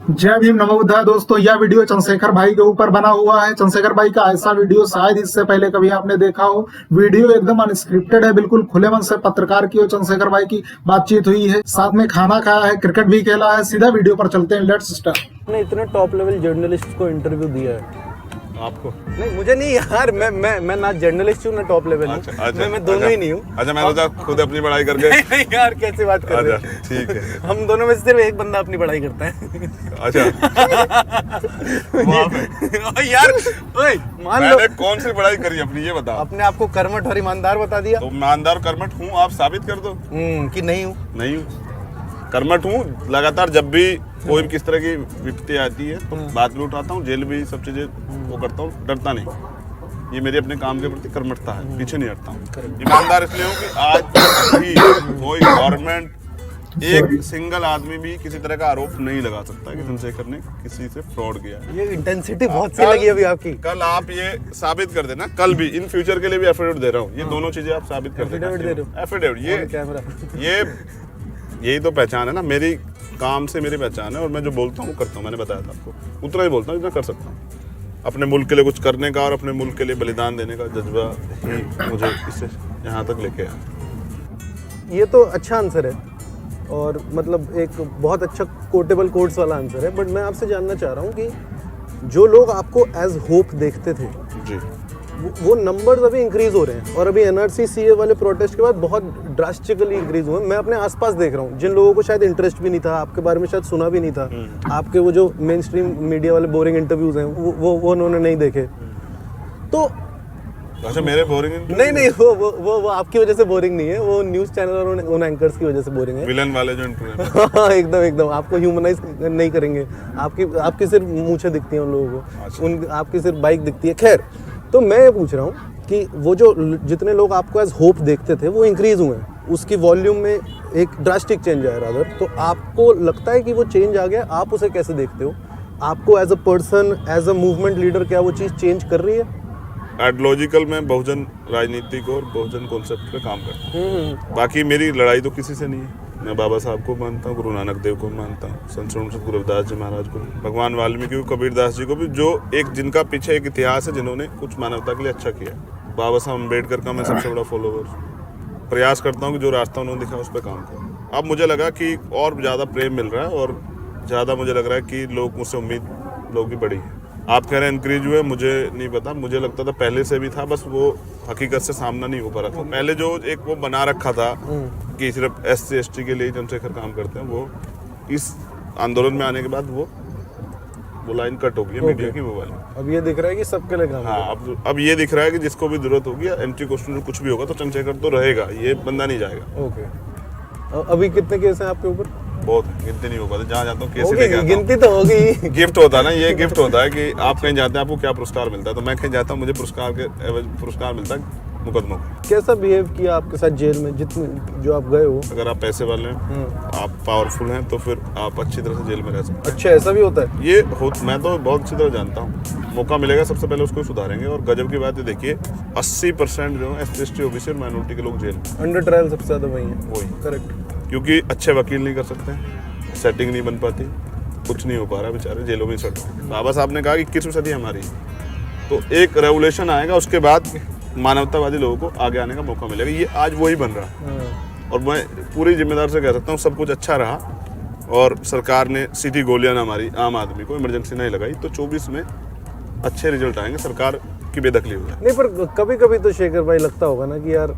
जय भीम नमो बुद्धाय। दोस्तों, यह वीडियो चंद्रशेखर भाई के ऊपर बना हुआ है। चंद्रशेखर भाई का ऐसा वीडियो शायद इससे पहले कभी आपने देखा हो। वीडियो एकदम अनस्क्रिप्टेड है, बिल्कुल खुले मन से पत्रकार की और चंद्रशेखर भाई की बातचीत हुई है। साथ में खाना खाया है, क्रिकेट भी खेला है। सीधा वीडियो पर चलते हैं, लेट्स स्टार्ट। ने इतने टॉप लेवल जर्नलिस्ट को इंटरव्यू दिया है। आपको नहीं, मुझे नहीं यार, मैं ना जर्नलिस्ट हूँ ना टॉप लेवल हूँ। मैं दोनों ही नहीं हूँ। अच्छा, मैं सोचा खुद अपनी पढ़ाई करके। नहीं यार, कैसे बात कर रहे हो? ठीक है, हम दोनों में से सिर्फ एक बंदा अपनी पढ़ाई करता है। अच्छा। यार ओए, मान लो मैंने कौन सी पढ़ाई करी अपनी, ये बताओ। अपने आप को कर्मठ और ईमानदार बता दिया। तो ईमानदार कर्मठ हूँ, आप साबित कर दो। कि नहीं हूँ। नहीं हूँ, कर्मठ हूँ। लगातार जब भी कोई भी किस तरह की विपत्ति आती है तो बात भी उठाता हूँ, जेल भी, सब चीजें वो करता हूँ, डरता नहीं। ये मेरे अपने काम के प्रति कर्मठता है, पीछे नहीं हटता हूँ। ईमानदार इसलिए हूँ कि आज भी कोई गवर्नमेंट एक सिंगल आदमी भी किसी तरह का आरोप नहीं लगा सकता कि चंद्रशेखर ने किसी से फ्रॉड किया। ये इंटेंसिटी बहुत सी लगी अभी आपकी। कल आप ये साबित कर देना, कल भी, इन फ्यूचर के लिए भी एफिडेविट दे रहा हूँ। ये दोनों चीजें आप साबित कर देना। एफिडेविट दे रहे हो? एफिडेविट, ये कैमरा, ये यही तो पहचान है ना मेरी, काम से मेरी पहचान है। और मैं जो बोलता हूँ वो करता हूँ। मैंने बताया था आपको, उतना ही बोलता हूँ जितना कर सकता हूँ। अपने मुल्क के लिए कुछ करने का और अपने मुल्क के लिए बलिदान देने का जज्बा ही मुझे इससे यहाँ तक लेके आया। ये तो अच्छा आंसर है और मतलब एक बहुत अच्छा कोटेबल कोट्स वाला आंसर है। बट मैं आपसे जानना चाह रहा हूँ कि जो लोग आपको एज होप देखते थे, जी, वो नंबर्स अभी इंक्रीज हो रहे हैं। और अभी एनआरसी सीए वाले प्रोटेस्ट के बाद बहुत ड्रास्टिकली इंक्रीज हुए। मैं अपने आसपास देख रहा हूँ, जिन लोगों को शायद इंटरेस्ट भी नहीं था, आपके बारे में शायद सुना भी नहीं था, आपके वो जो मेन स्ट्रीम मीडिया वाले बोरिंग इंटरव्यूज हैं वो उन्होंने नहीं देखे। तो अच्छा, मेरे बोरिंग नहीं, वो आपकी वजह से बोरिंग नहीं है, वो न्यूज़ चैनल और उन एंकर्स की वजह से बोरिंग है। विलन वाले जो इंटरव्यू एकदम आपको ह्यूमनाइज नहीं करेंगे। आपकी सिर्फ मूंछें दिखती हैं उन लोगों को, आपकी सिर्फ बाइक दिखती है। खैर, तो मैं ये पूछ रहा हूँ कि वो जो जितने लोग आपको एज होप देखते थे वो इंक्रीज हुए हैं, उसकी वॉल्यूम में एक ड्रास्टिक चेंज आया रादर। तो आपको लगता है कि वो चेंज आ गया? आप उसे कैसे देखते हो? आपको as a person, as a movement leader, क्या वो चीज़ चेंज कर रही है? आइडियोलॉजिकल में बहुजन राजनीति को और बहुजन कॉन्सेप्ट पे काम करता हूँ। बाकी मेरी लड़ाई तो किसी से नहीं है। मैं बाबा साहब को मानता हूँ, गुरु नानक देव को मानता हूँ, संत गुरु रविदास जी महाराज को, भगवान वाल्मीकि को, कबीर दास जी को भी, जो एक जिनका पीछे एक इतिहास है, जिन्होंने कुछ मानवता के लिए अच्छा किया। बाबा साहब अम्बेडकर का मैं सबसे बड़ा फॉलोवर, प्रयास करता हूँ कि जो रास्ता उन्होंने दिखा उस पर काम करूँ। अब मुझे लगा कि और ज़्यादा प्रेम मिल रहा है और ज़्यादा मुझे लग रहा है कि लोग मुझसे उम्मीद लोग की बड़ी है। आप कह रहे हैं इंक्रीज हुए, मुझे नहीं पता। मुझे लगता था पहले से भी था, बस वो हकीकत से सामना नहीं हो पा रहा था। पहले जो एक वो बना रखा था कि सिर्फ SC ST के लिए चंद्रशेखर काम करते हैं, वो इस आंदोलन में आने के बाद वो लाइन कट हो गई है मीडिया की, वो वाली। अब ये दिख रहा है कि सबके लिए काम। हाँ, अब ये दिख रहा है कि जिसको भी जरूरत होगी, एंटी क्वेश्चन कुछ भी होगा तो चंद्रशेखर तो रहेगा, ये बंदा नहीं जाएगा। ओके, अभी कितने केस हैं आपके ऊपर? बहुत है, गिनती नहीं हो पाती। जहाँ जाता हूँ होगी, गिनती तो होगी। गिफ्ट होता है ना, ये गिफ्ट होता है कि आप कहीं जाते हैं आपको क्या पुरस्कार मिलता है, तो मैं कहीं जाता हूँ मुझे पुरस्कार मिलता है मुकदमों का। कैसा बिहेव किया आपके साथ जेल में, जितने जो आप गए हो? अगर आप पैसे वाले हैं, आप पावरफुल हैं, तो फिर आप अच्छी तरह से जेल में रह सकते हैं। अच्छा, ऐसा भी होता है? मैं तो बहुत अच्छी तरह जानता हूँ। मौका मिलेगा सबसे पहले उसको सुधारेंगे। और गजब की बात ये देखिए, 80% जो है SC ST OBC और माइनॉरिटी के लोग जेल में। अंडर ट्रायल सबसे ज्यादा वही है। वही, करेक्ट। क्योंकि अच्छे वकील नहीं कर सकते, सेटिंग नहीं बन पाती, कुछ नहीं हो पा रहा, बेचारे जेलों में सड़। बाबा साहब ने कहा कि 21वीं सदी हमारी, तो एक रेवोल्यूशन आएगा, उसके बाद मानवतावादी लोगों को आगे आने का मौका मिलेगा। ये आज वही बन रहा है। और मैं पूरी जिम्मेदार से कह सकता हूँ, सब कुछ अच्छा रहा और सरकार ने सीधी गोलियां ना मारी, आम आदमी को इमरजेंसी नहीं लगाई, तो 24 में अच्छे रिजल्ट आएंगे। सरकार की बेदखली हो जाए। नहीं, पर कभी कभी तो शेखर भाई लगता होगा ना कि यार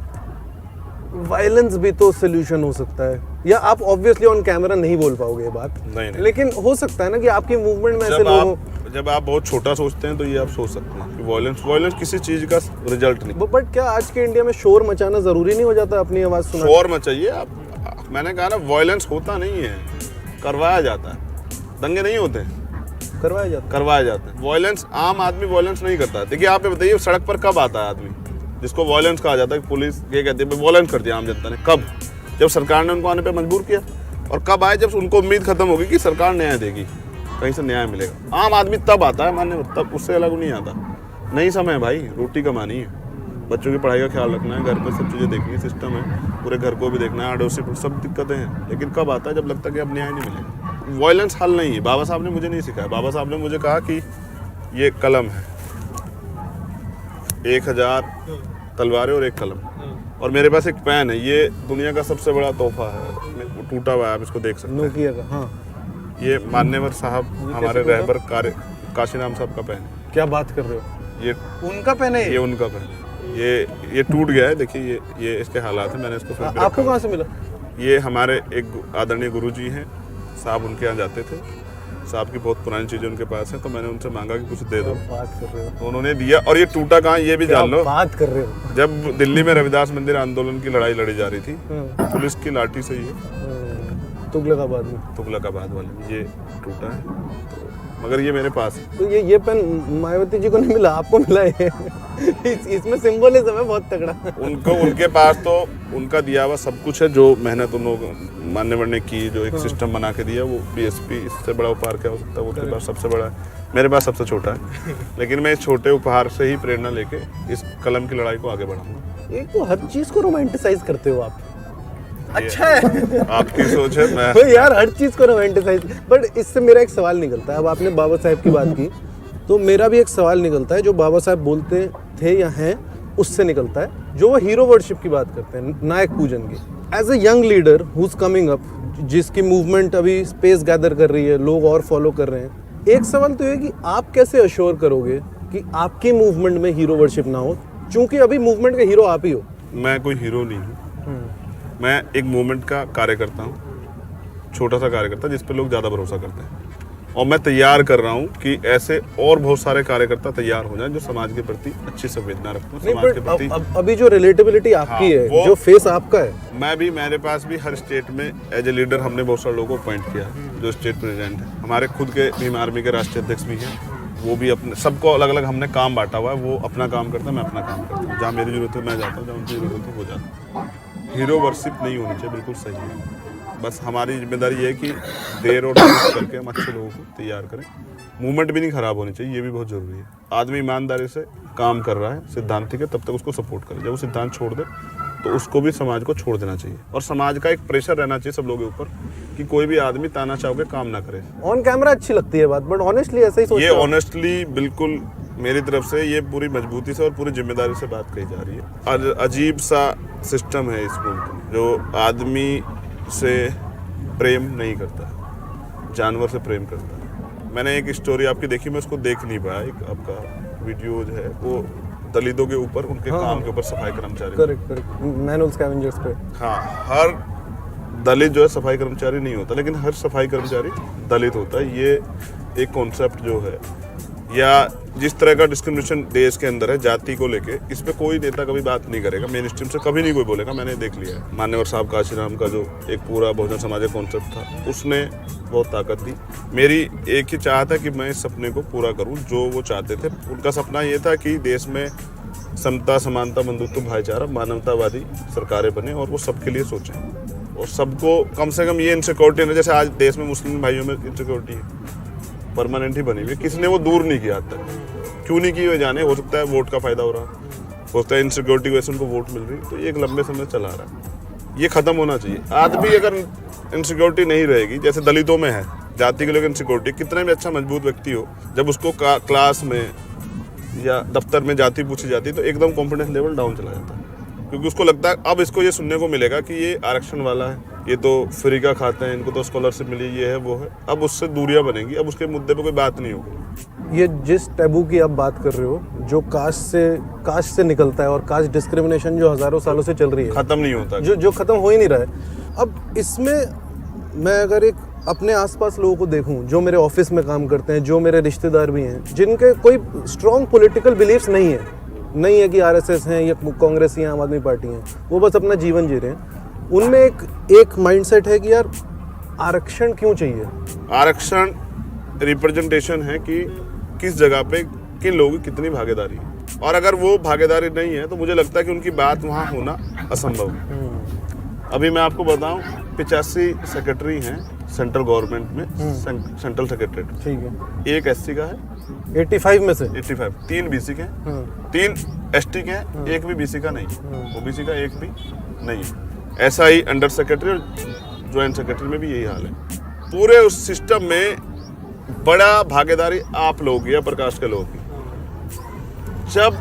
वायलेंस भी तो सोल्यूशन हो सकता है। या आप ऑब्वियसली ऑन कैमरा नहीं बोल पाओगे ये बात, नहीं। लेकिन हो सकता है ना कि आपकी मूवमेंट में ऐसे लोग जब आप बहुत छोटा सोचते हैं तो ये आप सोच सकते हैं कि वायलेंस किसी चीज का रिजल्ट नहीं। बट क्या आज के इंडिया में शोर मचाना जरूरी नहीं हो जाता अपनी आवाज सुना? शोर मचाइए आप। मैंने कहा ना, वायलेंस होता नहीं है, करवाया जाता है। दंगे नहीं होते, करवाया जाता है। वायलेंस, आम आदमी वायलेंस नहीं करता। देखिए, आप ये बताइए, सड़क पर कब आता है आदमी जिसको वायलेंस कहा जाता है? पुलिस ये कहती है वायलेंस कर दिया आम जनता ने। कब? जब सरकार ने उनको आने पे मजबूर किया। और कब आए? जब उनको उम्मीद खत्म होगी कि सरकार न्याय देगी, कहीं से न्याय मिलेगा। आम आदमी तब आता है मानने, तब उससे अलग नहीं आता। नहीं समय भाई, रोटी कमानी है, बच्चों की पढ़ाई का ख्याल रखना है, घर पर सब चीज़ें देखनी है, सिस्टम है, पूरे घर को भी देखना है, अड़ोसी सब दिक्कतें हैं। लेकिन कब आता है? जब लगता है कि अब न्याय नहीं मिलेगा। वायलेंस हल नहीं है। बाबा साहब ने मुझे नहीं सिखाया। बाबा साहब ने मुझे कहा कि ये कलम है, 1000 तलवारें और एक कलम, और मेरे पास एक पेन है, ये दुनिया का सबसे बड़ा तोहफा है। वो टूटा हुआ है, आप इसको देख सकते हैं। नोकिया का, हाँ। ये मान्यवर साहब हमारे रहबर काशीराम साहब का पेन है। क्या बात कर रहे हो? ये उनका पेन है ये उनका पेन है। ये टूट गया है, देखिए ये इसके हालात है। मैंने इसको फिर भी आपको रखा कहाँ से मिला? है। ये हमारे एक आदरणीय गुरुजी हैं साहब, उनके यहाँ जाते थे। साहब की बहुत पुरानी चीजें उनके पास है, तो मैंने उनसे मांगा कि कुछ दे दो, बात कर रहे हो? तो उन्होंने दिया। और ये टूटा कहाँ, ये भी जान लो। बात कर रहे हो? जब दिल्ली में रविदास मंदिर आंदोलन की लड़ाई लड़ी जा रही थी, पुलिस की लाठी से ये तुगलकाबाद में, तुगलकाबाद वाले में ये टूटा है। तो मगर ये मेरे पास है। तो ये पेन मायावती जी को नहीं मिला, आपको मिला है। इसमें सिंबलिज्म है बहुत तगड़ा। उनके पास तो उनका दिया हुआ सब कुछ है, जो मेहनत उन लोगों मान्यवर ने की, जो एक सिस्टम बना के दिया, वो बीएसपी, इससे बड़ा उपहार क्या हो सकता है। वो उनके पास सबसे बड़ा है, मेरे पास सबसे छोटा है। लेकिन मैं इस छोटे उपहार से ही प्रेरणा लेके इस कलम की लड़ाई को आगे बढ़ाऊंगा। एक तो हर चीज को रोमांटिसाइज करते हो आप। अच्छा है। आपकी सोच है। मैं तो यार हर चीज को रोमांटिसाइज, बट इससे मेरा एक सवाल निकलता है। अब आपने बाबा साहब की बात की, तो मेरा भी एक सवाल निकलता है, जो बाबा साहब बोलते थे या हैं उससे निकलता है, जो वो हीरो वर्शिप की बात करते हैं, नायक पूजन की। As a young leader who is coming up, जिसकी मूवमेंट अभी स्पेस गैदर कर रही है, लोग और फॉलो कर रहे हैं, एक सवाल तो ये कि आप कैसे अश्योर करोगे कि आपकी मूवमेंट में हीरो वर्शिप ना हो, क्योंकि अभी मूवमेंट के हीरो आप ही हो। मैं कोई हीरो नहीं हूँ, मैं एक मूवमेंट का कार्यकर्ता हूँ, छोटा सा कार्यकर्ता जिस पे लोग ज़्यादा भरोसा करते हैं। और मैं तैयार कर रहा हूँ कि ऐसे और बहुत सारे कार्यकर्ता तैयार हो जाएं जो समाज के प्रति अच्छी संवेदना रखते हैं, समाज के प्रति। अभी जो रिलेटेबिलिटी आपकी है, वो जो फेस आपका है, मेरे पास भी हर स्टेट में एज ए लीडर हमने बहुत सारे लोगों को अपॉइंट किया है, जो स्टेट प्रेसिडेंट है। हमारे खुद के भीम आर्मी के राष्ट्रीय अध्यक्ष भी हैं, वो भी अपने सबको अलग अलग हमने काम बांटा हुआ है। वो अपना काम करता है, मैं अपना काम करता हूँ। जहाँ मेरी जरूरत है मैं जाता हूँ, जहाँ उनकी जरूरत है वो जाता हूँ। हीरो वर्शिप नहीं होनी चाहिए, बिल्कुल सही है। बस हमारी जिम्मेदारी ये है कि देर और मेहनत करके हम अच्छे लोगों को तैयार करें। मूवमेंट भी नहीं खराब होनी चाहिए, ये भी बहुत जरूरी है। आदमी ईमानदारी से काम कर रहा है सिद्धांत के, तब तक उसको सपोर्ट करें। जब वो सिद्धांत छोड़ दे तो उसको भी समाज को छोड़ देना चाहिए। और समाज का एक प्रेशर रहना चाहिए सब लोगों के ऊपर कि कोई भी आदमी ताना चाह के काम ना करे। ऑन कैमरा अच्छी लगती है बात, बट ऑनेस्टली ऐसा ही सोचते ये हो? ऑनेस्टली बिल्कुल मेरी तरफ से ये पूरी मजबूती से और पूरी जिम्मेदारी से बात कही जा रही है। अजीब सा सिस्टम है इस मुल्क में, जो आदमी से प्रेम नहीं करता, जानवर से प्रेम करता है। मैंने एक स्टोरी आपकी देखी, मैं उसको देख नहीं पाया। एक आपका वीडियो जो है वो दलितों के ऊपर, उनके काम के ऊपर, सफाई कर्मचारी। करेक्ट, मैनुअल स्कैवेंजर्स पे। हाँ, हर दलित जो है सफाई कर्मचारी नहीं होता, लेकिन हर सफाई कर्मचारी दलित होता है। ये एक कॉन्सेप्ट जो है, या जिस तरह का डिस्क्रिमिनेशन देश के अंदर है जाति को लेके, इस पे कोई नेता कभी बात नहीं करेगा, मेन स्ट्रीम से कभी नहीं कोई बोलेगा। मैंने देख लिया है। मान्यवर साहब काशीराम का जो एक पूरा बहुजन समाज का कॉन्सेप्ट था, उसने बहुत ताकत दी। मेरी एक ही चाहत है कि मैं इस सपने को पूरा करूं जो वो चाहते थे। उनका सपना ये था कि देश में समता, समानता, बंधुत्व, भाईचारा, मानवतावादी सरकारें बने और वो सबके लिए सोचें, और सबको कम से कम ये इनसिक्योरिटी नहीं, जैसे आज देश में मुस्लिम भाइयों में इनसिक्योरिटी है, परमानेंट ही बनी हुई, किसी ने वो दूर नहीं किया आज तक। क्यों नहीं की, जाने, हो सकता है वोट का फायदा हो रहा, हो सकता है इनसिक्योरिटी की वजह से उनको वोट मिल रही, तो ये एक लंबे समय चला रहा है। ये खत्म होना चाहिए। आज भी अगर इनसिक्योरिटी नहीं रहेगी, जैसे दलितों में है जाति के लोग इनसिक्योरिटी, कितना भी अच्छा मजबूत व्यक्ति हो, जब उसको क्लास में या दफ्तर में जाति पूछी जाती है तो एकदम कॉन्फिडेंस लेवल डाउन चला जाता है, क्योंकि उसको लगता है अब इसको ये सुनने को मिलेगा कि ये आरक्षण वाला है, ये तो फ्री का खाते हैं, इनको तो स्कॉलरशिप मिली, ये है वो है। अब उससे दूरियां बनेंगी, अब उसके मुद्दे पे कोई बात नहीं होगी। ये जिस टैबू की आप बात कर रहे हो, जो कास्ट से निकलता है, और कास्ट डिस्क्रिमिनेशन जो हजारों सालों से चल रही है, खत्म नहीं होता, जो खत्म हो ही नहीं रहा है। अब इसमें मैं अगर एक अपने आसपास लोगों को देखूं, जो मेरे ऑफिस में काम करते हैं, जो मेरे रिश्तेदार भी हैं, जिनके कोई स्ट्रॉन्ग पॉलिटिकल बिलीफ्स नहीं है कि आरएसएस हैं या कांग्रेस या आम आदमी पार्टी हैं, वो बस अपना जीवन जी रहे हैं, उनमें एक माइंडसेट है कि यार आरक्षण क्यों चाहिए। आरक्षण रिप्रेजेंटेशन है कि किस जगह पे किन लोगों की कितनी भागीदारी है, और अगर वो भागीदारी नहीं है तो मुझे लगता है कि उनकी बात वहाँ होना असंभव है। अभी मैं आपको बताऊं, 85 सेक्रेटरी हैं सेंट्रल गवर्नमेंट में, सेंट्रल सेक्रेटरी, ठीक है, एक एससी का है 85 में से 85, 3 बीसी के हैं, 3 एसटी के हैं, एक भी बीसी का नहीं, ओबीसी का एक भी नहीं है। ऐसा ही अंडर सेक्रेटरी और ज्वाइंट सेक्रेटरी में भी यही हाल है। पूरे उस सिस्टम में बड़ा भागीदारी आप लोग की या प्रकाश के लोग की। जब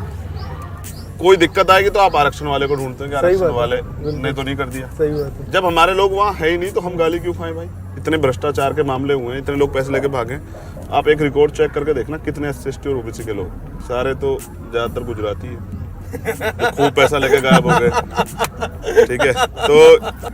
कोई दिक्कत आएगी तो आप आरक्षण वाले को ढूंढते हैं कि आरक्षण वाले ने तो नहीं कर दिया। सही बात है। जब हमारे लोग वहाँ है ही नहीं तो हम गाली क्यों खाएं भाई? इतने भ्रष्टाचार के मामले हुए हैं, इतने लोग पैसे लेके भागे। आप एक रिकॉर्ड चेक करके देखना कितने SC/ST और OBC के लोग, सारे तो ज्यादातर गुजराती है तो खूब पैसा लेके गायब हो गए। ठीक है, तो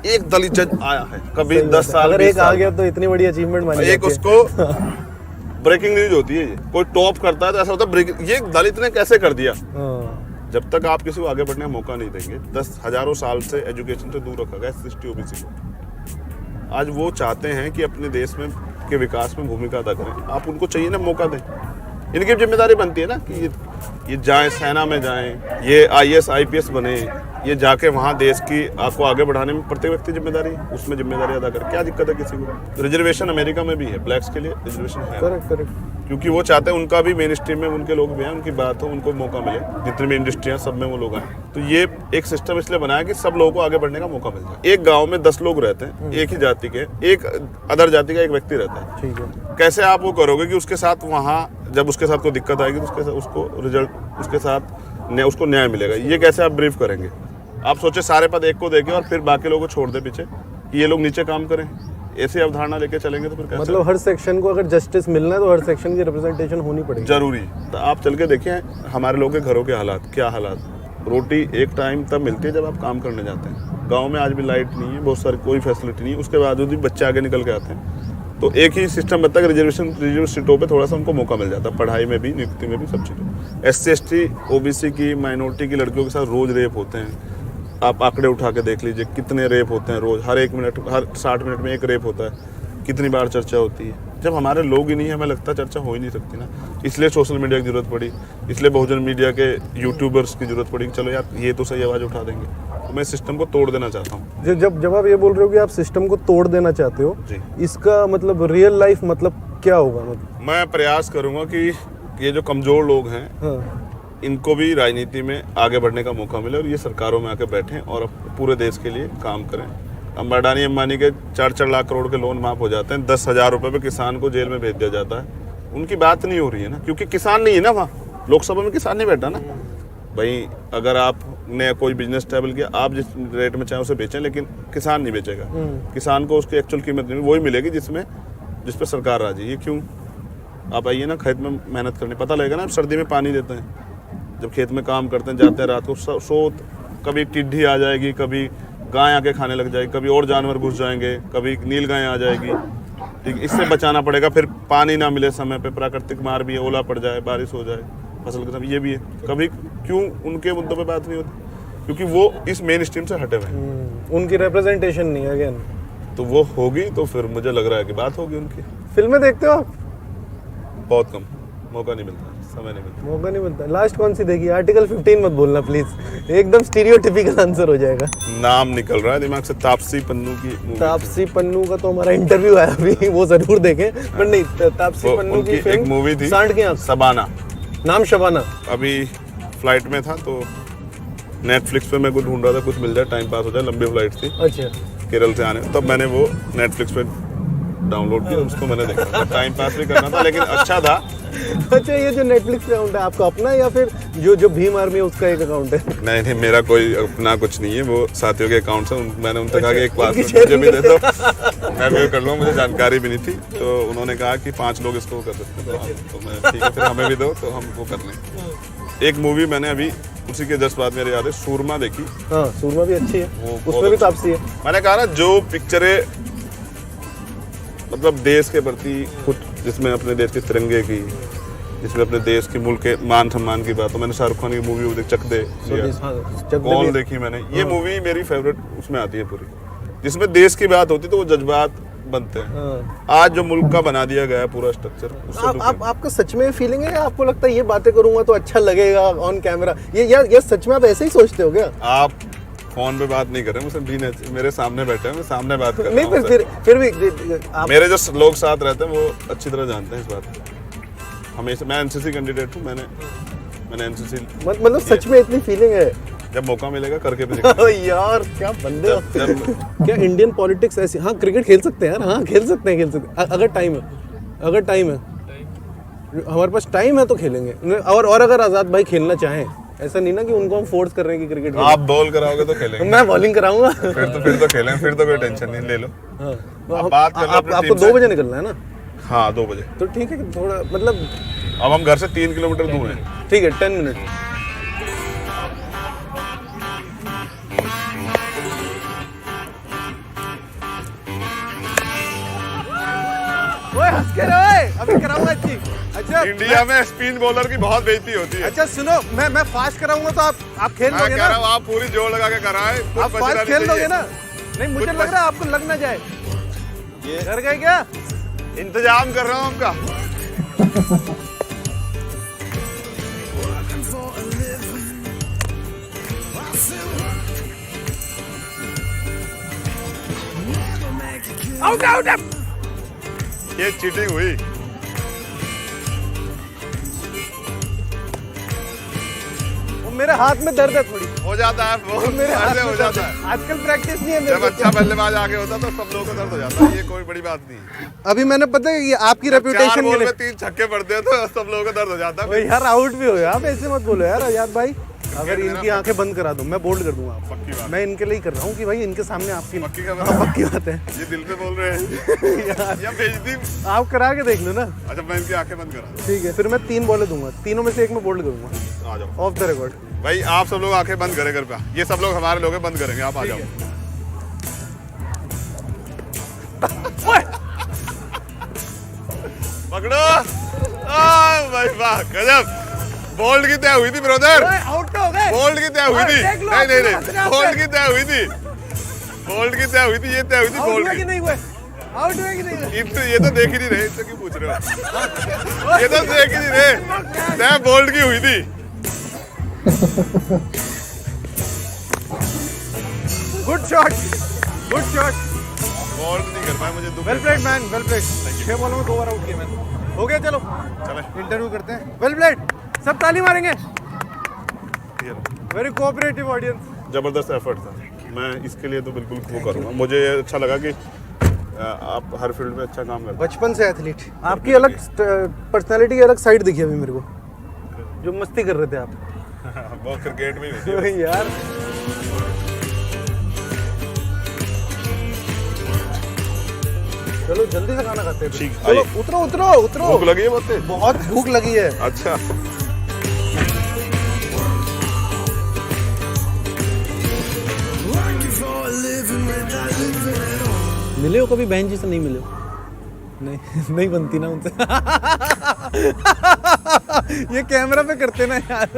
एक दलित जज आया है कभी 10 साल अगर 20 एक आ साल गया तो इतनी बड़ी अचीवमेंट मानी एक जाती है। उसको ब्रेकिंग न्यूज होती है। ये कोई टॉप करता है तो ऐसा होता है ब्रेकिंग, ये दलित ने कैसे कर दिया। हाँ। जब तक आप किसी को आगे बढ़ने का मौका नहीं देंगे, 10 हजारों साल से एजुकेशन से दूर रखा गया SC/ST OBC को। आज वो चाहते हैं कि अपने देश में के विकास में भूमिका अदा करें, आप उनको चाहिए ना मौका दें। इनकी जिम्मेदारी बनती है ना कि ये जाएं सेना में जाएं, ये IAS IPS बने, ये जाके वहाँ देश की आपको आगे बढ़ाने में प्रत्येक व्यक्ति जिम्मेदारी है, उसमें जिम्मेदारी अदा करे। क्या दिक्कत है किसी को? रिजर्वेशन अमेरिका में भी है, ब्लैक्स के लिए रिजर्वेशन है, करेक्ट। क्योंकि वो चाहते हैं उनका भी मेन स्ट्रीम में उनके लोग भी हैं, उनकी बात हो, उनको मौका मिले, जितनी भी इंडस्ट्री हैं सब में वो लोग आए। तो ये एक सिस्टम इसलिए बनाया कि सब लोगों को आगे बढ़ने का मौका मिल जाए। एक गांव में 10 लोग रहते हैं, एक ही जाति के, एक अदर जाति का एक व्यक्ति रहता है। ठीक है। कैसे आप वो करोगे कि उसके साथ वहाँ जब उसके साथ कोई दिक्कत आएगी तो उसके साथ उसको रिजल्ट उसके साथ उसको न्याय मिलेगा? ये कैसे आप ब्रीफ करेंगे? आप सोचे सारे पद एक को देके और फिर बाकी लोगों को छोड़ दे पीछे कि ये लोग नीचे काम करें, ऐसी अवधारणा लेके चलेंगे तो फिर कैसे? मतलब हर सेक्शन को अगर जस्टिस मिलना है तो हर सेक्शन की रिप्रेजेंटेशन होनी पड़ेगी। जरूरी। तो आप चल के देखिए हमारे लोगों के घरों के हालात, क्या हालात। रोटी एक टाइम तब मिलती है जब आप काम करने जाते हैं। गांव में आज भी लाइट नहीं है, बहुत सारी कोई फैसिलिटी नहीं है, उसके बावजूद भी बच्चे आगे निकल के आते हैं। तो एक ही सिस्टम बनता है कि रिजर्व सीटों पे थोड़ा सा उनको मौका मिल जाता है, पढ़ाई में भी, नियुक्ति में भी, सब चीज़ों। SC/ST OBC की माइनॉरिटी की लड़कियों के साथ रोज रेप होते हैं। आप आंकड़े उठा के देख लीजिए कितने रेप होते हैं रोज, हर 1 मिनट, हर 60 मिनट में एक रेप होता है। कितनी बार चर्चा होती है। जब हमारे लोग ही नहीं है, हमें लगता है चर्चा हो ही नहीं सकती ना। इसलिए सोशल मीडिया की जरूरत पड़ी, इसलिए बहुजन मीडिया के यूट्यूबर्स की जरूरत पड़ी कि चलो यार ये तो सही आवाज़ उठा देंगे। तो मैं सिस्टम को तोड़ देना चाहता हूँ। जब आप ये बोल रहे हो कि आप सिस्टम को तोड़ देना चाहते हो, इसका मतलब रियल लाइफ मतलब क्या होगा? मतलब मैं प्रयास करूँगा कि ये जो कमज़ोर लोग हैं, हाँ। इनको भी राजनीति में आगे बढ़ने का मौका मिले और ये सरकारों में आके बैठें और पूरे देश के लिए काम करें। अडानी अंबानी के 4-4 लाख करोड़ के लोन माफ हो जाते हैं, 10,000 रुपये पे किसान को जेल में भेज दिया जाता है। उनकी बात नहीं हो रही है ना, क्योंकि किसान नहीं है ना वहाँ। लोकसभा में किसान नहीं बैठा ना भाई। अगर आपने कोई बिजनेस स्टेबल किया, आप जिस रेट में चाहे उसे बेचें, लेकिन किसान नहीं बेचेगा। किसान को उसकी एक्चुअल कीमत नहीं, वही मिलेगी जिस पर सरकार राजी। ये क्यों? आप आइए ना खेत में मेहनत करने, पता लगेगा ना। आप सर्दी में पानी देते हैं, जब खेत में काम करते हैं, जाते हैं रात को, सोत कभी टिड्डी आ जाएगी, कभी गाय आके खाने लग जाएगी, कभी और जानवर घुस जाएंगे, कभी नील गाय आ जाएगी। ठीक, इससे बचाना पड़ेगा। फिर पानी ना मिले समय पे, प्राकृतिक मार भी है, ओला पड़ जाए, बारिश हो जाए, फसल के समय, ये भी है। कभी क्यों उनके मुद्दों पे बात नहीं होती? क्योंकि वो इस मेन स्ट्रीम से हटे हुए हैं, उनकी रिप्रेजेंटेशन नहीं है। अगेन तो वो होगी तो फिर मुझे लग रहा है कि बात होगी उनकी। फिल्में देखते हो आप? बहुत कम, मौका नहीं मिलता, समय नहीं मिलता। मौका नहीं मिलता। लास्ट कौन सी देखी? आर्टिकल 15 मत बोलना प्लीज, एकदम स्टीरियोटिपिकल आंसर हो जाएगा। नाम निकल रहा है दिमाग से, तापसी पन्नू की movie। तापसी पन्नू का तो हमारा इंटरव्यू आया अभी, वो जरूर देखें। पर नहीं, तापसी वो पन्नू की उनकी एक मूवी थी, सांड की आंख, शबाना। नाम शबाना। अभी फ्लाइट में था तो नेटफ्लिक्स पे मैं कुछ ढूंढ रहा था, कुछ मिल जाए, टाइम पास हो जाए। लंबी फ्लाइट थी अच्छा, केरल से आने, तब मैंने वो नेटफ्लिक्स पे डाउनलोड किया, उसको मैंने देखा। टाइम पास भी करना था लेकिन अच्छा था। अच्छा, ये जो नेटफ्लिक्स अकाउंट है आपका अपना या फिर जो भीम आर्मी है उसका एक अकाउंट है? नहीं, मेरा कोई अपना कुछ नहीं है, वो साथियों के अकाउंट है। मैंने उनसे कहा कि एक बात उनकी मुझे भी दे दो, मैं भी कर लूँ, मुझे जानकारी भी नहीं थी। तो उन्होंने कहा कि 5 लोग इसको कर सकते हैं, तो मैं ठीक है, फिर हमें भी दो तो हम वो कर लें। एक मूवी मैंने अभी उसी के जस्ट बाद मेरे याद है, सूरमा देखी। हाँ, सूरमा भी अच्छी है, वो उसमें भी तापसी है। मैंने कहा ना, जो पिक्चरें मतलब देश के प्रति कुछ, जिसमें अपने देश के तिरंगे की, जिसमें अपने देश की, मुल्क के मान सम्मान की बात हो। मैंने शाहरुख खान की मूवी देख, चक दे, कॉल देखी मैंने। ये मूवी मेरी फेवरेट उसमें आती है पूरी, जिसमें देश की बात होती तो वो जज्बात बनते हैं। हाँ। आज जो मुल्क का बना दिया गया है पूरा स्ट्रक्चर, आपका सच में फीलिंग है या आपको लगता है ये बातें करूंगा तो अच्छा लगेगा ऑन कैमरा? ये सच में आप ऐसे ही सोचते हो क्या? आप फोन पे बात नहीं कर रहे, मुझसे भी मेरे सामने बैठे हैं, मैं सामने बात कर रहा हूं। नहीं, फिर भी आप... मेरे जो लोग साथ रहते हैं वो अच्छी तरह जानते हैं इस बात को। हमेशा मैं एनसीसी कैंडिडेट हूँ, मैंने एनसीसी मतलब सच में इतनी फीलिंग है? जब मौका मिलेगा करके भी दिखाएंगे। ओ यार क्या बंदे हो। क्या इंडियन पॉलिटिक्स ऐसी। हाँ क्रिकेट खेल सकते हैं यार, हाँ खेल सकते हैं अगर टाइम है, हमारे पास टाइम है तो खेलेंगे। और अगर आजाद भाई खेलना चाहें, ऐसा नहीं ना कि उनको हम फोर्स कर रहे हैं कि क्रिकेट खेलें। आप बॉल कराओगे तो खेलेंगे, मैं बॉलिंग कराऊंगा। फिर तो खेलें, फिर तो कोई टेंशन नहीं, ले लो। हाँ आप बात कर लो अपनी आपको टीम 2 से। बजे निकलना है ना? हाँ 2 बजे। तो ठीक है, थोड़ा मतलब अब हम घर से 3 किलोमीटर दूर हैं। ठीक है 10 मिनट। ओए हंस के रहो, अभी कराऊंगा अच्छी। अच्छा इंडिया में स्पिन बॉलर की बहुत बेइज्जती होती है। अच्छा सुनो, मैं फास्ट कराऊंगा तो आप खेल मैं लोगे कह ना? रहा हूँ आप पूरी जोर लगा के कराए, आप फास्ट खेल लोगे ना? नहीं मुझे लग रहा है आपको लग ना जाए। ये डर गए क्या? इंतजाम कर रहा हूँ आपका। Out out. ये चीटिंग हुई। वो मेरे हाथ में दर्द है थोड़ी। हो जाता है, बहुत मेरे हाथ ऐसे में हो दर्द जाता है। है। आजकल प्रैक्टिस नहीं है मेरे जब को। अच्छा बल्लेबाज आगे होता तो सब लोगों को दर्द हो जाता है, ये कोई बड़ी बात नहीं है। अभी मैंने पता है ये आपकी 4 रेपुटेशन बॉल के में लिए। 3 छक्के पड़ते हैं तो सब लोगों को दर्द हो जाता है। ओए यार आउट भी हो आप ऐसे मत बोलो यार आजाद भाई। अगर इनकी आंखें बंद करा दूं मैं बोल्ड कर दूंगा आपको। पक्की बात। मैं इनके लिए ही कर रहा हूँ कि भाई इनके सामने आपकी पक्की खबर हाँ, है। पक्की बात है। ये दिल पे बोल रहे हैं या बेइज्जती। आप करा के देख लो ना। अच्छा मैं इनकी आंखें बंद करा ठीक है फिर मैं 3 बॉलें दूंगा, तीनों में से एक में बोल्ड करूंगा दूं। आ जाओ ऑफ द रिकॉर्ड। भाई, आप सब लोग आंखें बंद करें घर पे। ये सब लोग हमारे लोग हैं, बंद करेंगे, आप आ जाओ। पकड़ो। भाई वाह गजब। बोल्ड की तय हुई थी ब्रदर, आउट तो हो गए। बोल्ड की तय हुई थी। देख लो, नहीं नहीं अपने नहीं, आप बोल्ड पे। की तय हुई थी, बोल्ड की तय हुई थी, ये तय हुई थी आउट बोल्ड हुए की। कि नहीं हुए? आउट हुए कि नहीं हुए? ये तो देख ही नहीं रहे, इससे क्यों पूछ रहे हो? ये तो देख ही नहीं रहे, तय बोल्ड की हुई थी। Good shot, good shot. Bowled नहीं कर पाए, मुझे दुख वेल है। Played man, well played. 6 बॉलों में 2 बार आउट किया मैंने। हो गया चलो चले इंटरव्यू करते हैं। वेल प्लेड, सब ताली मारेंगे। ये लो। Very cooperative audience. जबरदस्त एफर्ट था, मैं इसके लिए तो बिल्कुल वो करूँगा। मुझे ये अच्छा लगा कि आप हर फील्ड में अच्छा काम करते हैं। बचपन से एथलीट। आपकी अलग पर्सनालिटी की अलग साइड दिखी अभी मेरे को, जो मस्ती कर रहे थे आप। वो क्रिकेट में ही होती है। यार चलो जल्दी से खाना खाते हैं। ठीक, चलो आइए। उतरो उतरो उतरो। भूख लगी है बहुत तेज? बहुत भूख लगी है। अच्छा मिले हो कभी बहन जी से? नहीं मिले हो? नहीं नहीं बनती ना उनसे। ये कैमरा पे करते ना यार।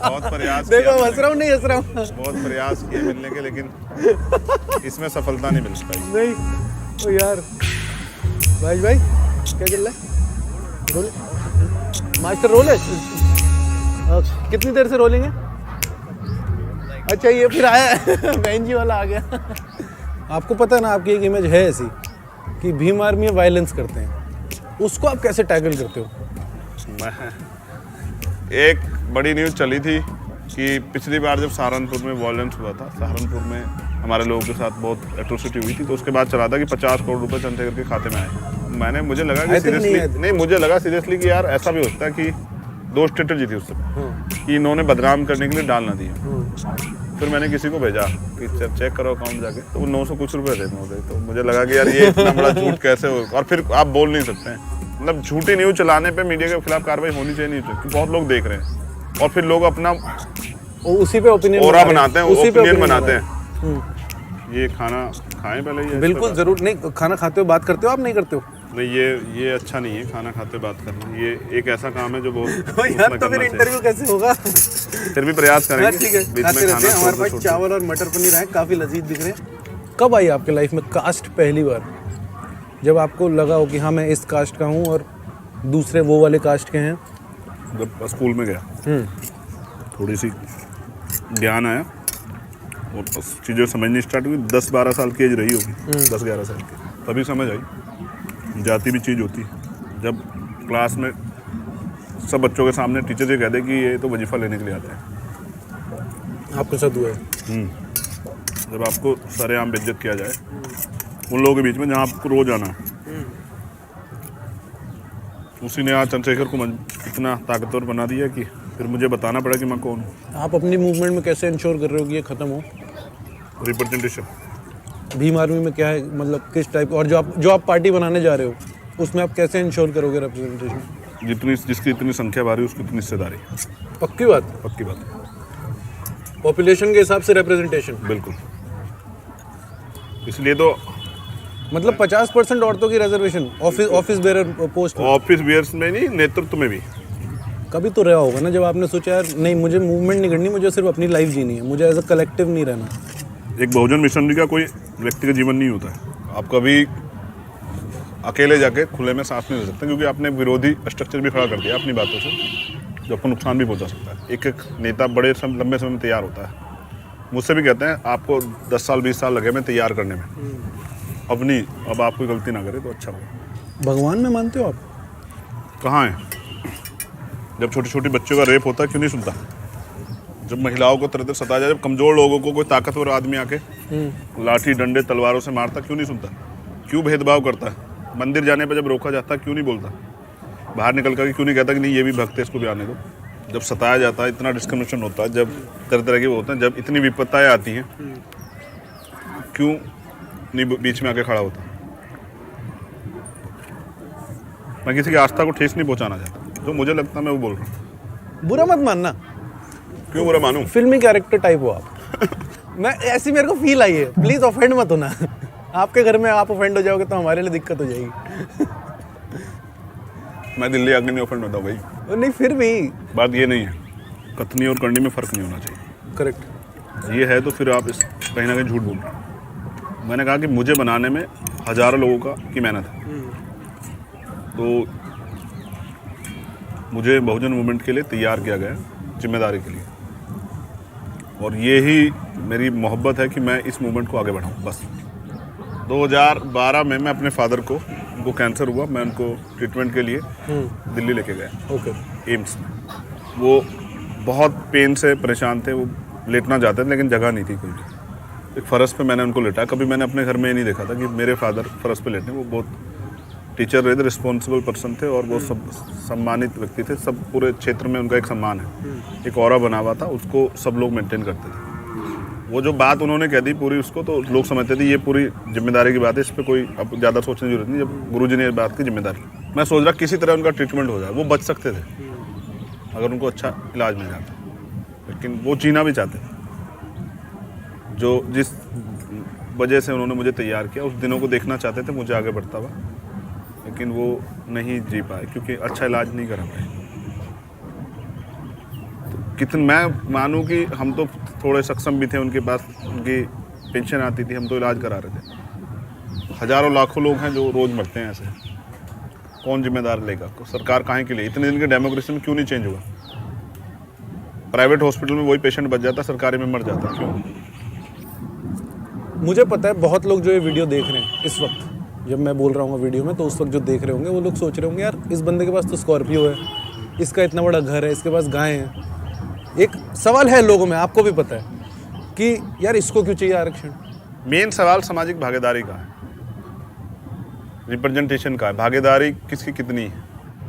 बहुत प्रयास देखो किया हंस रहा हूँ, नहीं हंस रहा हूँ। बहुत प्रयास किए मिलने के, लेकिन इसमें सफलता नहीं मिल पाई। नहीं ओ यार भाई क्या चल रहा है? रोल मास्टर रोल है। कितनी देर से रोलिंग है? अच्छा ये फिर आया बहन जी वाला आ गया। आपको पता है ना आपकी एक इमेज है ऐसी कि भीम आर्मी में वायलेंस करते हैं, उसको आप कैसे टैकल करते हो? मैं एक बड़ी न्यूज़ चली थी कि पिछली बार जब सहारनपुर में वायलेंस हुआ था, सहारनपुर में हमारे लोगों के साथ बहुत एट्रोसिटी हुई थी, तो उसके बाद चला था कि 50 करोड़ रुपए चंद्रशेखर के खाते में आए। मुझे लगा कि सीरियसली मुझे लगा सीरियसली कि यार ऐसा भी होता है कि 2 स्ट्रेटजी थी उससे कि इन्होंने बदनाम करने के लिए डाल ना दिया। फिर मैंने किसी को भेजा कि चेक करो अकाउंट जाके, तो वो 900 कुछ रुपए थे नोट। तो मुझे लगा कि यार ये इतना बड़ा झूठ कैसे हो, और फिर आप बोल नहीं सकते हैं। मतलब झूठी न्यूज़ चलाने पे मीडिया के खिलाफ कार्रवाई होनी चाहिए, नहीं चाहिए, बहुत लोग देख रहे हैं और फिर लोग अपना उसी पे ओपिनियन ओरा बनाते हैं, ओपिनियन बनाते हैं। ये खाना खाएं पहले ये? बिल्कुल जरूर। नहीं खाना खाते हो बात करते हो आप? नहीं करते हो? नहीं, ये अच्छा नहीं है खाना खाते बात करना। ये एक ऐसा काम है जो बहुत यार उसमें तो फिर करना इंटरव्यू कैसे होगा? चाहिए। फिर भी प्रयास हाँ, करेंगे। ठीक है बीच खाते में रहते हैं। खाना हमारे छोड़ पास दो, चावल और मटर पनीर है, काफ़ी लजीज दिख रहे हैं। कब आई आपके लाइफ में कास्ट पहली बार, जब आपको लगा हो कि हाँ मैं इस कास्ट का हूँ और दूसरे वो वाले कास्ट के हैं? जब स्कूल में गया थोड़ी सी ज्ञान आया और बस चीज़ें समझनी स्टार्ट हुई। 10-12 साल की एज रही होगी, 10-11 साल की, तभी समझ आई जाति भी चीज़ होती है। जब क्लास में सब बच्चों के सामने टीचर ये कह दे कि ये तो वजीफ़ा लेने के लिए आते हैं, आपके साथ हुआ है? जब आपको सरेआम बेइज्जत किया जाए उन लोगों के बीच में जहाँ आपको रोज आना है, उसी ने आज चंद्रशेखर को इतना ताकतवर बना दिया कि फिर मुझे बताना पड़ा कि मैं कौन हूँ। आप अपनी मूवमेंट में कैसे इंश्योर कर रहे हो कि ये खत्म हो? रिप्रेजेंटेशन भीम आर्मी में क्या है, मतलब किस टाइप, और जो आप पार्टी बनाने जा रहे हो उसमें आप कैसे इंश्योर करोगे रिप्रेजेंटेशन? जिसकी इतनी संख्या भारी उसकी इतनी हिस्सेदारी। पक्की बात? पक्की बात, पॉपुलेशन के हिसाब से रिप्रेजेंटेशन? बिल्कुल। इसलिए तो मतलब 50% औरतों की रिजर्वेशन ऑफिस बेरर पोस्ट में? ऑफिस बियर्स में नहीं, नेतृत्व में भी। कभी तो रहा होगा ना जब आपने सोचा यार नहीं, मुझे मूवमेंट नहीं करनी, मुझे सिर्फ अपनी लाइफ जीनी है, मुझे एज अ कलेक्टिव नहीं रहना। एक बहुजन मिशनरी का कोई व्यक्ति का जीवन नहीं होता है। आप कभी अकेले जाके खुले में सांस नहीं ले सकते, क्योंकि आपने विरोधी स्ट्रक्चर भी खड़ा कर दिया अपनी बातों से, जो आपको नुकसान भी पहुंचा सकता है। एक नेता बड़े लंबे समय में तैयार होता है। मुझसे भी कहते हैं आपको 10 साल 20 साल लगे मैं तैयार करने में, अपनी अब आप कोई गलती ना करे तो अच्छा होगा। भगवान में मानते हो आप? कहाँ है? जब छोटे छोटे बच्चों का रेप होता है क्यों नहीं सुनता? जब महिलाओं को तरह तरह सताया जाए, जब कमजोर लोगों को कोई ताकतवर आदमी आके लाठी डंडे तलवारों से मारता क्यों नहीं सुनता? क्यों भेदभाव करता है? मंदिर जाने पर जब रोका जाता क्यों नहीं बोलता? बाहर निकल कर क्यों नहीं कहता कि नहीं ये भी भक्त है, इसको भी आने दो? जब सताया जाता है, इतना डिस्क्रिमिनेशन होता है, जब तरह तरह के वो होते हैं, जब इतनी विपत्ताएं आती हैं, क्यों नहीं बीच में आके खड़ा होता? मैं किसी की आस्था को ठेस नहीं पहुंचाना चाहता, जो मुझे लगता है मैं वो बोल रहा हूँ। बुरा मत मानना। क्यों बुरा मानूं? फिल्मी कैरेक्टर टाइप हो आप। मैं ऐसी मेरे को फील आई है, प्लीज ऑफेंड मत होना। आपके घर में आप ऑफेंड हो जाओगे तो हमारे लिए दिक्कत हो जाएगी। मैं दिल्ली आके नहीं ऑफेंड होता भाई। नहीं फिर भी बात ये नहीं है, कथनी और करनी में फर्क नहीं होना चाहिए। करेक्ट। ये है तो फिर आप इस कहीं ना कहीं झूठ बोल रहे हैं। मैंने कहा कि मुझे बनाने में हजारों लोगों की मेहनत है, तो मुझे बहुजन मूवमेंट के लिए तैयार किया गया, जिम्मेदारी के लिए, और ये ही मेरी मोहब्बत है कि मैं इस मूवमेंट को आगे बढ़ाऊँ। बस 2012 में मैं अपने फादर को, उनको कैंसर हुआ, मैं उनको ट्रीटमेंट के लिए दिल्ली लेके गया। ओके। एम्स में। वो बहुत पेन से परेशान थे, वो लेटना चाहते थे लेकिन जगह नहीं थी कोई भी। एक फरस पे मैंने उनको लेटा। कभी मैंने अपने घर में ये नहीं देखा था कि मेरे फादर फरस पे लेटे। वो बहुत टीचर रहे थे, रिस्पॉन्सिबल पर्सन थे, और वो सब सम्मानित व्यक्ति थे। सब पूरे क्षेत्र में उनका एक सम्मान है, एक ऑरा बना हुआ था, उसको सब लोग मेंटेन करते थे। वो जो बात उन्होंने कह दी पूरी, उसको तो लोग समझते थे ये पूरी जिम्मेदारी की बात है, इस पर कोई अब ज़्यादा सोचने की जरूरत नहीं। जब गुरुजी ने इस बात की जिम्मेदारी, मैं सोच रहा किसी तरह उनका ट्रीटमेंट हो जाए। वो बच सकते थे अगर उनको अच्छा इलाज मिल जाता, लेकिन वो जीना भी चाहते थे। जो जिस वजह से उन्होंने मुझे तैयार किया, उस दिनों को देखना चाहते थे मुझे आगे बढ़ता हुआ, लेकिन वो नहीं जी पाए क्योंकि अच्छा इलाज नहीं करा पाए। तो कितने मैं मानूं कि हम तो थोड़े सक्षम भी थे, उनके पास उनकी पेंशन आती थी, हम तो इलाज करा रहे थे। हजारों लाखों लोग हैं जो रोज़ मरते हैं ऐसे, कौन जिम्मेदार लेगा? सरकार काहे के लिए? इतने दिन के डेमोक्रेसी में क्यों नहीं चेंज हुआ? प्राइवेट हॉस्पिटल में वही पेशेंट बच जाता, सरकारी में मर जाता, क्यों? मुझे पता है बहुत लोग जो ये वीडियो देख रहे हैं इस वक्त, जब मैं बोल रहा हूँ वीडियो में, तो उस वक्त जो देख रहे होंगे वो लोग सोच रहे होंगे यार इस बंदे के पास तो स्कॉर्पियो है, इसका इतना बड़ा घर है, इसके पास गाय है। एक सवाल है लोगों में, आपको भी पता है, कि यार इसको क्यों चाहिए आरक्षण? मेन सवाल सामाजिक भागीदारी का है, रिप्रेजेंटेशन का है। भागीदारी किसकी कितनी है?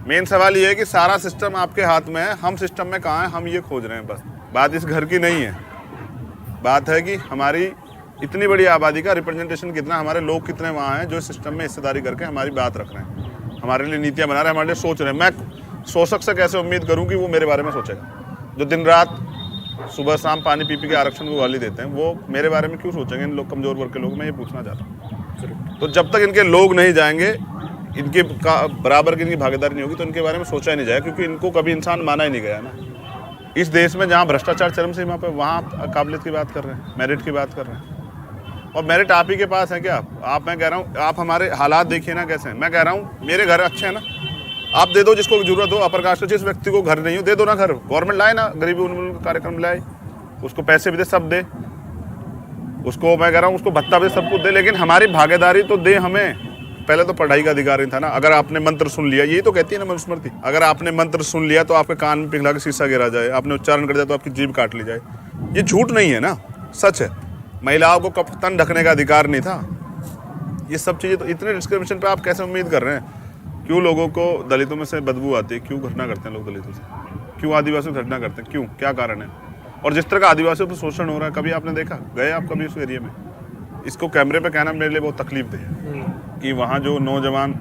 मेन सवाल ये है कि सारा सिस्टम आपके हाथ में है, हम सिस्टम में कहाँ हैं, हम ये खोज रहे हैं। बस बात इस घर की नहीं है, बात है कि हमारी इतनी बड़ी आबादी का रिप्रेजेंटेशन कितना, हमारे लोग कितने वहाँ हैं जो इस सिस्टम में हिस्सेदारी करके हमारी बात रख रहे हैं, हमारे लिए नीतियाँ बना रहे हैं, हमारे लिए सोच रहे हैं। मैं शोषक से कैसे उम्मीद करूँ कि वो मेरे बारे में सोचेगा? जो दिन रात सुबह शाम पानी पी के आरक्षण को गाली देते हैं, वो मेरे बारे में क्यों सोचेंगे? इन लोग कमजोर वर्ग के लोग, मैं ये पूछना चाहता हूँ। तो जब तक इनके लोग नहीं जाएंगे, इनके बराबर की इनकी भागीदारी नहीं होगी, तो इनके बारे में सोचा ही नहीं जाएगा, क्योंकि इनको कभी इंसान माना ही नहीं गया ना। इस देश में जहाँ भ्रष्टाचार चरम सीमा पे, वहाँ काबिलियत की बात कर रहे हैं, मेरिट की बात कर रहे हैं। और मेरिट आप ही के पास है क्या? आप मैं कह रहा हूँ, आप हमारे हालात देखिए ना कैसे हैं। मैं कह रहा हूँ मेरे घर अच्छे हैं ना, आप दे दो जिसको जरूरत हो। अपर कास्ट जिस व्यक्ति को घर नहीं हो, दे दो ना घर। गवर्नमेंट लाए ना, गरीबी उन्मूलन का कार्यक्रम लाए, उसको पैसे भी दे, सब दे उसको। मैं कह रहा हूँ उसको भत्ता भी सब कुछ दे, लेकिन हमारी भागीदारी तो दे हमें। पहले तो पढ़ाई का अधिकार नहीं था ना। अगर आपने मंत्र सुन लिया, यही तो कहती है ना मनुस्मृति, अगर आपने मंत्र सुन लिया तो आपके कान में पिघला के शीशा गिरा जाए, आपने उच्चारण कर दिया तो आपकी जीभ काट ली जाए। ये झूठ नहीं है ना, सच है। महिलाओं को कफ्तान ढकने का अधिकार नहीं था। ये सब चीज़ें तो इतने डिस्क्रिमिनेशन पे आप कैसे उम्मीद कर रहे हैं? क्यों लोगों को दलितों में से बदबू आती है? क्यों घटना करते हैं लोग दलितों से? क्यों आदिवासियों से घटना करते हैं? क्यों, क्या कारण है? और जिस तरह का आदिवासियों पर शोषण हो रहा है, कभी आपने देखा? गए आप कभी उस एरिया में? इसको कैमरे पे कहना मेरे लिए बहुत तकलीफ दे कि वहाँ जो नौजवान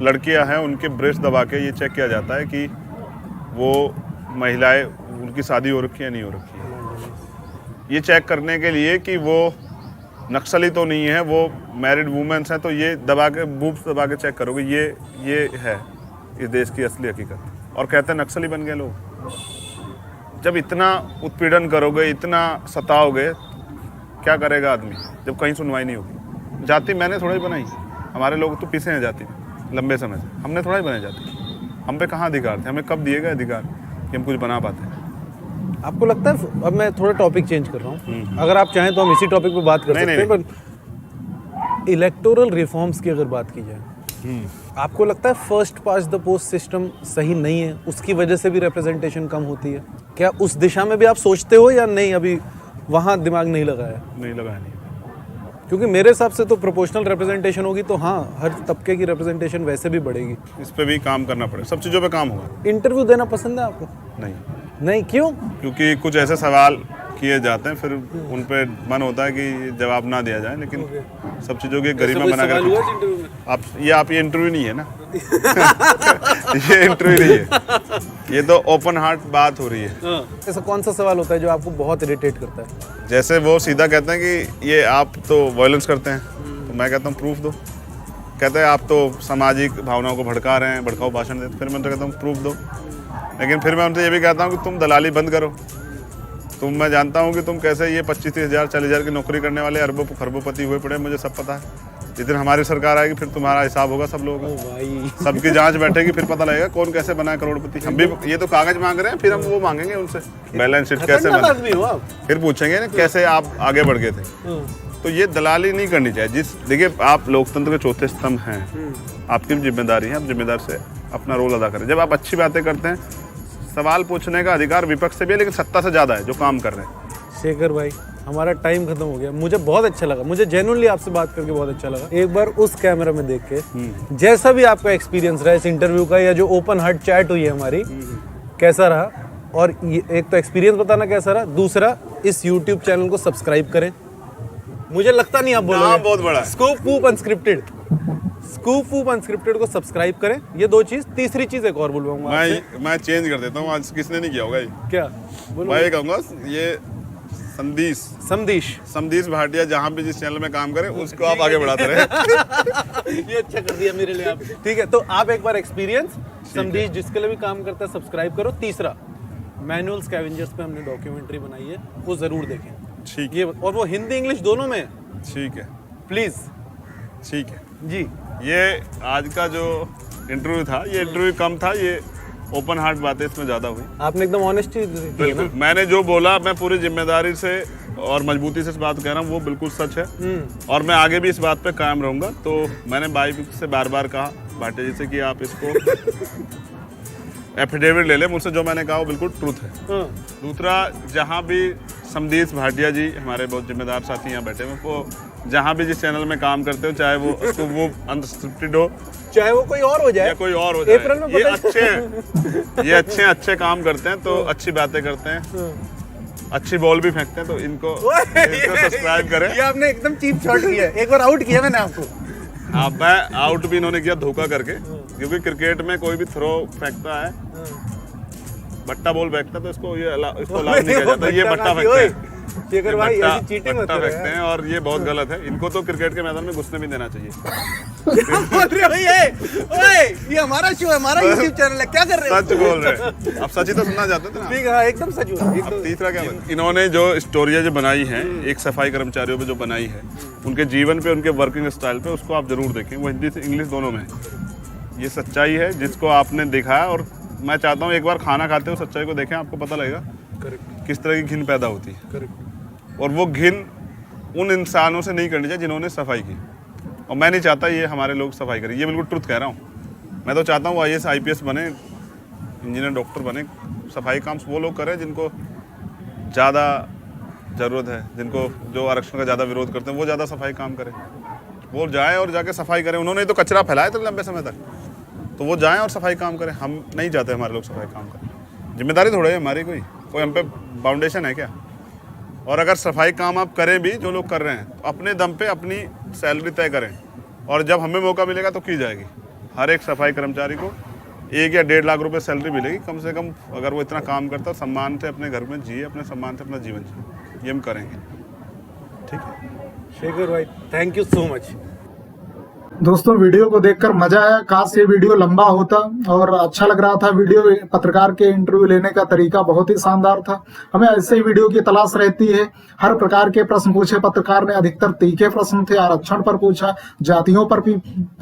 लड़कियाँ हैं उनके ब्रेस्ट दबा के ये चेक किया जाता है कि वो महिलाएं, उनकी शादी हो रखी है या नहीं हो रखी है। ये चेक करने के लिए कि वो नक्सली तो नहीं है, वो मैरिड वुमेन्स हैं, तो ये दबा के, बूब्स दबा के चेक करोगे। ये है इस देश की असली हकीकत। और कहते हैं नक्सली बन गए लोग। जब इतना उत्पीड़न करोगे, इतना सताओगे, क्या करेगा आदमी जब कहीं सुनवाई नहीं होगी? जाति मैंने थोड़ा ही बनाई, हमारे लोग तो पीछे हैं जाति में लंबे समय से। हमने थोड़ा ही बनाई जाति। हम पे कहाँ अधिकार थे? हमें कब दिए गए अधिकार कि हम कुछ बना पाते हैं? आपको लगता है, अब मैं थोड़ा टॉपिक चेंज कर रहा हूँ, अगर आप चाहें तो हम इसी टॉपिक पे बात कर सकते हैं, पर इलेक्टोरल रिफॉर्म्स की अगर बात की जाए, आपको लगता है first past the post system सही नहीं है, उसकी वजह से भी रिप्रेजेंटेशन कम होती है? क्या उस दिशा में भी आप सोचते हो या नहीं, अभी वहाँ दिमाग नहीं लगाया? नहीं लगाया नहीं। क्योंकि मेरे हिसाब से तो प्रोपोर्शनल रिप्रेजेंटेशन होगी तो हाँ, हर तबके की रिप्रेजेंटेशन वैसे भी बढ़ेगी। इस पे भी काम करना पड़ेगा, सब चीज़ों पे काम होगा। इंटरव्यू देना पसंद है आपको? नहीं। नहीं, क्यों? क्योंकि कुछ ऐसे सवाल किए जाते हैं, फिर उन पे मन होता है कि जवाब ना दिया जाए, लेकिन सब चीज़ों की गरिमा बना कर आप ये इंटरव्यू नहीं है ना। ये इंटरव्यू नहीं है, ये तो ओपन हार्ट बात हो रही है। ऐसा कौन सा सवाल होता है जो आपको बहुत इरिटेट करता है? जैसे वो सीधा कहते हैं कि ये आप तो वायलेंस करते हैं, तो मैं कहता हूँ प्रूफ दो। कहते हैं आप तो सामाजिक भावनाओं को भड़का रहे हैं, भड़काऊ भाषण देते, फिर मैं तो कहता हूँ प्रूफ दो। लेकिन फिर मैं उनसे ये भी कहता हूँ कि तुम दलाली बंद करो। मैं जानता हूँ कि तुम कैसे ये 25-30 हज़ार 40 हज़ार की नौकरी करने वाले अरबों खरबोपति हुए पड़े, मुझे सब पता है। जिस दिन हमारी सरकार आएगी फिर तुम्हारा हिसाब होगा सब लोगों का, सबकी जांच बैठेगी, फिर पता लगेगा कौन कैसे बना है करोड़पति। हम भी ये तो कागज मांग रहे हैं, फिर हम वो मांगेंगे उनसे बैलेंस शीट कैसे बना, फिर पूछेंगे ना कैसे आप आगे बढ़ गए थे। तो ये दलाली नहीं करनी चाहिए। देखिए, आप लोकतंत्र के चौथे स्तंभ हैं, आपकी भी जिम्मेदारी है, आप जिम्मेदार से अपना रोल अदा करें। जब आप अच्छी बातें करते हैं, सवाल पूछने का अधिकार विपक्ष से भी है, लेकिन सत्ता से ज़्यादा है जो काम कर रहे हैं। शेखर भाई, हमारा टाइम खत्म हो गया। मुझे बहुत अच्छा लगा, मुझे जेन्युइनली आपसे बात करके बहुत अच्छा लगा। एक बार उस कैमरा में देख के जैसा भी आपका एक्सपीरियंस रहा इस इंटरव्यू का, या जो ओपन हार्ट चैट हुई है हमारी, कैसा रहा? और एक तो एक्सपीरियंस बताना कैसा रहा, दूसरा इस यूट्यूब चैनल को सब्सक्राइब करें। मुझे लगता नहीं आप बोलोगे, बहुत बड़ा scoop whoop unscripted, scoop whoop unscripted को सब्सक्राइब करें। ये दो चीज। तीसरी चीज एक और बोलूंगा, मैं चेंज कर देता हूँ। आज किसने नहीं किया होगा ये? क्या मैं ये कहूँगा, ये समदीश भाटिया जहाँ भी जिस चैनल में काम करें उसको आप आगे बढ़ाते रहे। ये अच्छा कर दिया मेरे लिए आप। ठीक है, तो आप एक बार एक्सपीरियंस समदीश जिसके लिए भी काम करता है सब्सक्राइब करो। तीसरा, मैनुअल स्कैवेंजर्स पे हमने डॉक्यूमेंट्री बनाई है, वो जरूर देखें। ठीक ये, और वो हिंदी इंग्लिश दोनों में। ठीक है, प्लीज। ठीक है जी। ये आज का जो इंटरव्यू था, ये इंटरव्यू कम था, ये ओपन हार्ट बातें इसमें ज़्यादा हुई। आपने एकदम ऑनेस्टी बिल्कुल, मैंने जो बोला मैं पूरी जिम्मेदारी से और मजबूती से इस बात कह रहा हूँ, वो बिल्कुल सच है। और मैं आगे भी इस बात पे कायम रहूँगा। तो मैंने भाई से बार बार कहा, भाटिया जी से, कि आप इसको एफिडेविट ले लें मुझसे, जो मैंने कहा वो बिल्कुल ट्रूथ है। दूसरा, जहाँ भी समदीश भाटिया जी, हमारे बहुत जिम्मेदार साथी यहाँ बैठे हैं, वो जहाँ भी जिस चैनल में काम करते हो, चाहे वो अनस्क्रिप्टेड हो, चाहे वो कोई और हो जाए, या कोई और हो जाए, ये अच्छे हैं, ये अच्छे काम करते हैं, तो अच्छी बातें करते हैं, अच्छी बॉल भी फेंकते हैं, तो इनको सब्सक्राइब करें। ये आपने एकदम चीप शॉट किया है, एक बार आउट किया मैंने आपको। मैं आउट भी इन्होंने किया धोखा करके, क्योंकि क्रिकेट में कोई भी थ्रो फेंकता है, बट्टा बॉल फेंकता, तो इसको अलाउ नहीं किया जाता। ये बट्टा फेंकते हैं, शेखर भाई, ऐसी चीटिंग मत करो फेंकते हैं, और ये बहुत गलत है। इनको तो क्रिकेट के मैदान में घुसने भी देना चाहिए। ये हमारा शो है, हमारा यूट्यूब चैनल है, क्या कर रहे हैं? सच बोल रहे हैं, आप सच ही तो सुनना चाहते थे ना। ठीक है, एकदम सच बोल। अब तीसरा क्या, इन्होंने जो स्टोरियाँ जो बनाई हैं, एक सफाई कर्मचारियों पे जो बनाई है, उनके जीवन पे, उनके वर्किंग स्टाइल पे, उसको आप जरूर देखें। वो हिंदी से इंग्लिश दोनों में है। ये सच्चाई है जिसको आपने देखा है, और मैं चाहता हूँ एक बार खाना खाते हो सच्चाई को देखें, आपको पता लगेगा किस तरह की घिन पैदा होती है। और वो घिन उन इंसानों से नहीं करनी चाहिए जिन्होंने सफाई की, और मैं नहीं चाहता ये हमारे लोग सफाई करें। ये बिल्कुल ट्रुथ कह रहा हूँ। मैं तो चाहता हूँ IAS IPS बने, इंजीनियर डॉक्टर बने, सफाई काम वो लोग करें जिनको ज़्यादा ज़रूरत है, जिनको जो आरक्षण का ज़्यादा विरोध करते हैं वो ज़्यादा सफाई काम करें, वो जाएं और जाके सफाई करें। उन्होंने तो कचरा फैलाया था लंबे समय तक, तो वो जाएं और सफाई काम करें। हम नहीं चाहते हमारे लोग सफाई काम करें, जिम्मेदारी थोड़ी है हमारी, कोई हम पे फाउंडेशन है क्या? और अगर सफाई काम आप करें भी, जो लोग कर रहे हैं, तो अपने दम पे अपनी सैलरी तय करें, और जब हमें मौका मिलेगा तो की जाएगी। हर एक सफाई कर्मचारी को 1 या 1.5 लाख रुपए सैलरी मिलेगी कम से कम, अगर वो इतना काम करता है, सम्मान से अपने घर में जिए, अपने सम्मान से अपना जीवन जिए। ये हम करेंगे, ठीक है। शेखर भाई, थैंक यू सो मच। दोस्तों वीडियो को देखकर मजा आया, काश ये वीडियो लंबा होता और अच्छा लग रहा था। वीडियो पत्रकार के इंटरव्यू लेने का तरीका बहुत ही शानदार था। हमें ऐसे ही वीडियो की तलाश रहती है। हर प्रकार के प्रश्न पूछे पत्रकार ने, अधिकतर तीखे प्रश्न थे। आरक्षण पर पूछा, जातियों पर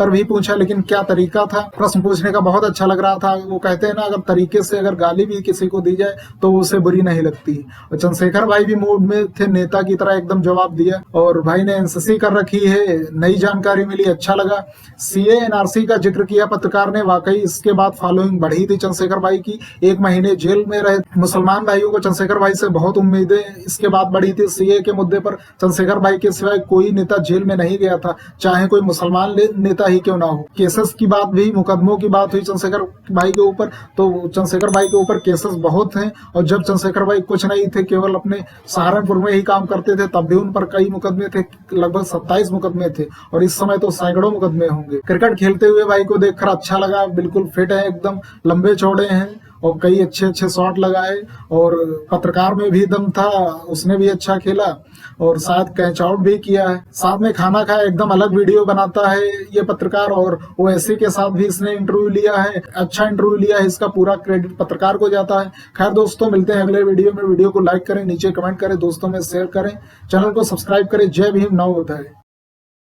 भी पूछा, लेकिन क्या तरीका था प्रश्न पूछने का, बहुत अच्छा लग रहा था। वो कहते हैं ना, अगर तरीके से अगर गाली भी किसी को दी जाए तो उसे बुरी नहीं लगती। और चंद्रशेखर भाई भी मूड में थे, नेता की तरह एकदम जवाब दिया। और भाई ने एनसीसी कर रखी है, नई जानकारी मिली, अच्छा लगा। सीए एनआरसी का जिक्र किया पत्रकार ने, वाकई इसके बाद फॉलोइंग बढ़ी थी चंद्रशेखर भाई की। 1 महीने जेल में रहे मुसलमान भाइयों को चंद्रशेखर भाई से बहुत उम्मीदें इसके बाद बढ़ी थी। सीए के मुद्दे पर चंद्रशेखर भाई के सिवाय कोई नेता जेल में नहीं गया था, चाहे कोई मुसलमान नेता ही क्यों ना हो। केसेस की बात भी, मुकदमों की बात हुई चंद्रशेखर भाई के ऊपर, तो चंद्रशेखर भाई के ऊपर केसेस बहुत हैं। और जब चंद्रशेखर भाई कुछ नहीं थे, केवल अपने सहारनपुर में ही काम करते थे, तब भी उन पर कई मुकदमे थे, लगभग 27 मुकदमे थे। और इस समय तो सैकड़ों मुकदमे होंगे। क्रिकेट खेलते हुए भाई को देखकर अच्छा लगा, बिल्कुल फिट है, एकदम लंबे चौड़े हैं और कई अच्छे शॉट लगाए। और पत्रकार में भी दम था, उसने भी अच्छा खेला और शायद कैच आउट भी किया है। साथ में खाना खाया, एकदम अलग वीडियो बनाता है ये पत्रकार। और ओवैसी के साथ भी इसने इंटरव्यू लिया है, अच्छा इंटरव्यू लिया है, इसका पूरा क्रेडिट पत्रकार को जाता है। खैर दोस्तों, मिलते हैं अगले वीडियो में। वीडियो को लाइक करें, नीचे कमेंट करें, दोस्तों में शेयर करें, चैनल को सब्सक्राइब करें। जय भीम, नवोदय।